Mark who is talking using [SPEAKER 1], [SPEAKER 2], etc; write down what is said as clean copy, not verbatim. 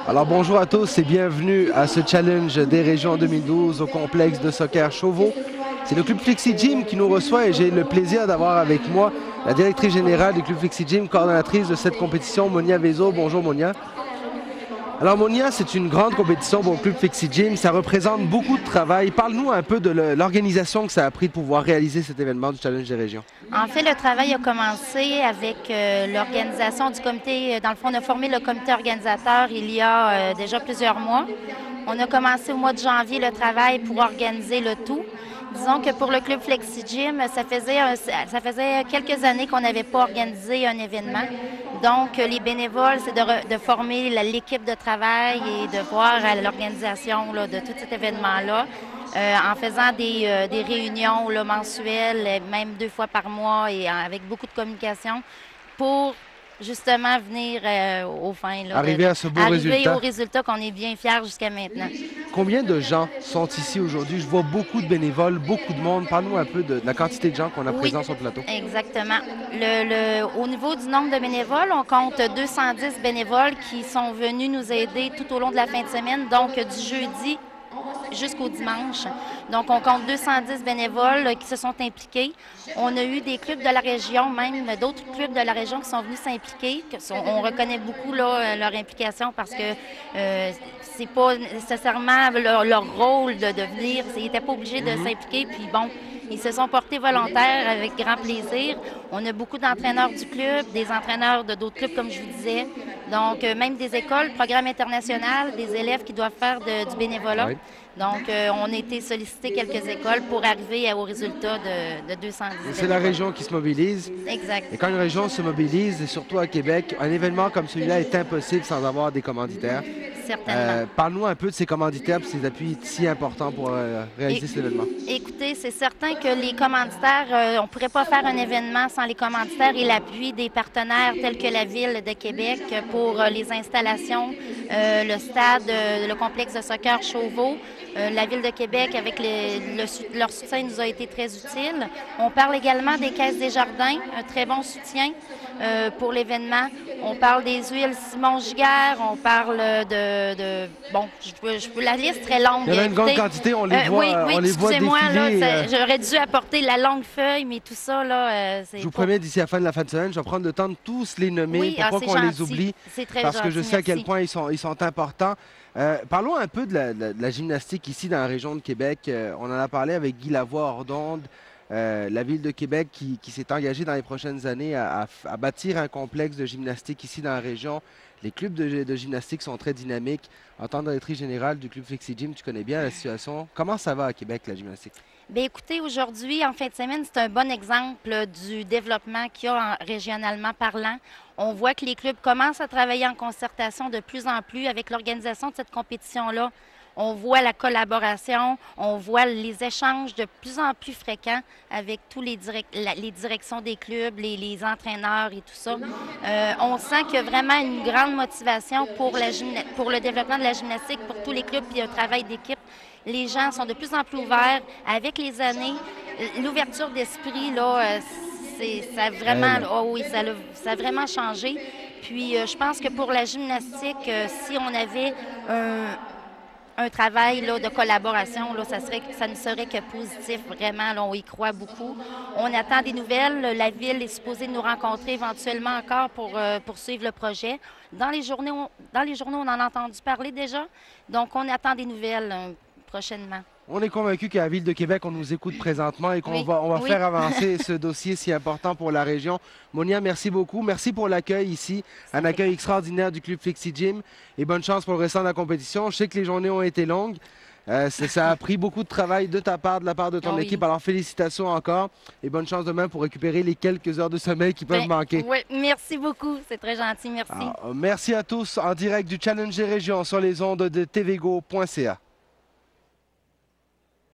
[SPEAKER 1] Alors bonjour à tous et bienvenue à ce challenge des régions 2012 au complexe de soccer Chauveau. C'est le club Flexi Gym qui nous reçoit et j'ai le plaisir d'avoir avec moi la directrice générale du club Flexi Gym, coordonnatrice de cette compétition, Monia Vezo. Bonjour Monia. Alors Monia, c'est une grande compétition pour le club Flexi Gym, ça représente beaucoup de travail. Parle-nous un peu de l'organisation que ça a pris de pouvoir réaliser cet événement du Challenge des régions.
[SPEAKER 2] En fait, le travail a commencé avec l'organisation du comité. Dans le fond, on a formé le comité organisateur il y a déjà plusieurs mois. On a commencé au mois de janvier le travail pour organiser le tout. Disons que pour le club Flexi Gym, ça faisait quelques années qu'on n'avait pas organisé un événement. Donc, les bénévoles, c'est de former l'équipe de travail et de voir l'organisation de tout cet événement-là. En faisant des réunions là, mensuelles, même 2 fois par mois et avec beaucoup de communication pour justement venir au fin. Là,
[SPEAKER 1] arriver à ce beau résultat.
[SPEAKER 2] Arriver au résultat qu'on est bien fiers jusqu'à maintenant.
[SPEAKER 1] Combien de gens sont ici aujourd'hui? Je vois beaucoup de bénévoles, beaucoup de monde. Parle-nous un peu de la quantité de gens qu'on a présents sur le plateau.
[SPEAKER 2] Exactement. Au niveau du nombre de bénévoles, on compte 210 bénévoles qui sont venus nous aider tout au long de la fin de semaine, donc du jeudi jusqu'au dimanche. Donc, on compte 210 bénévoles qui se sont impliqués. On a eu des clubs de la région, même d'autres clubs de la région qui sont venus s'impliquer. On reconnaît beaucoup là, leur implication parce que c'est pas nécessairement leur rôle de venir. Ils n'étaient pas obligés de s'impliquer. Puis bon, ils se sont portés volontaires avec grand plaisir. On a beaucoup d'entraîneurs du club, des entraîneurs de d'autres clubs, comme je vous disais. Donc, même des écoles, programme international, des élèves qui doivent faire du bénévolat. Oui. Donc, on a été sollicité quelques écoles pour arriver au résultat de 210.
[SPEAKER 1] C'est la région qui se mobilise.
[SPEAKER 2] Exact.
[SPEAKER 1] Et quand une région se mobilise, et surtout à Québec, un événement comme celui-là est impossible sans avoir des commanditaires.
[SPEAKER 2] Certainement.
[SPEAKER 1] Parle-nous un peu de ces commanditaires et ces appuis si importants pour réaliser cet événement.
[SPEAKER 2] Écoutez, c'est certain que les commanditaires, on ne pourrait pas faire un événement sans les commanditaires et l'appui des partenaires tels que la Ville de Québec pour les installations, le stade, le complexe de soccer Chauveau. La Ville de Québec, avec leur soutien, nous a été très utile. On parle également des Caisses des Jardins, un très bon soutien pour l'événement. On parle des huiles Simon Giguère, on parle bon, je peux la liste très longue.
[SPEAKER 1] Il y en a une grande quantité, on les voit,
[SPEAKER 2] oui,
[SPEAKER 1] on les voit
[SPEAKER 2] excusez-moi,
[SPEAKER 1] défiler.
[SPEAKER 2] j'aurais dû apporter la longue feuille, mais tout ça, là, c'est...
[SPEAKER 1] Je vous promets, d'ici à la fin de la fin de semaine, je vais prendre le temps de tous les nommer pour pas qu'on les oublie.
[SPEAKER 2] C'est très
[SPEAKER 1] parce
[SPEAKER 2] gentil,
[SPEAKER 1] que je sais à quel
[SPEAKER 2] merci.
[SPEAKER 1] point ils sont importants. Parlons un peu de la gymnastique ici dans la région de Québec. On en a parlé avec Guy Lavoie-Ordonde, la Ville de Québec qui s'est engagée dans les prochaines années à bâtir un complexe de gymnastique ici dans la région. Les clubs de gymnastique sont très dynamiques. En tant que directrice générale du club Flexi Gym, tu connais bien la situation. Comment ça va à Québec, la gymnastique?
[SPEAKER 2] Bien, écoutez, aujourd'hui, en fin de semaine, c'est un bon exemple du développement qu'il y a régionalement parlant. On voit que les clubs commencent à travailler en concertation de plus en plus avec l'organisation de cette compétition-là. On voit la collaboration, on voit les échanges de plus en plus fréquents avec tous les directions des clubs, les entraîneurs et tout ça. On sent qu'il y a vraiment une grande motivation pour le développement de la gymnastique, pour tous les clubs, puis un travail d'équipe. Les gens sont de plus en plus ouverts. Avec les années, l'ouverture d'esprit, là, ça a vraiment, oh oui, ça a vraiment changé. Puis, je pense que pour la gymnastique, si on avait un travail là, de collaboration, là, ça ne serait que positif, vraiment. Là, on y croit beaucoup. On attend des nouvelles. La Ville est supposée nous rencontrer éventuellement encore pour poursuivre le projet. Dans les journaux, on en a entendu parler déjà. Donc, on attend des nouvelles prochainement.
[SPEAKER 1] On est convaincu qu'à la Ville de Québec, on nous écoute présentement et qu'on va faire avancer ce dossier si important pour la région. Monia, merci beaucoup. Merci pour l'accueil ici, un accueil extraordinaire du club Flexi Gym. Et bonne chance pour le restant de la compétition. Je sais que les journées ont été longues. Ça a pris beaucoup de travail de ta part, de la part de ton équipe. Alors, félicitations encore et bonne chance demain pour récupérer les quelques heures de sommeil qui peuvent manquer.
[SPEAKER 2] Oui, merci beaucoup. C'est très gentil. Merci.
[SPEAKER 1] Alors, merci à tous en direct du Challenge des régions sur les ondes de tvgo.ca.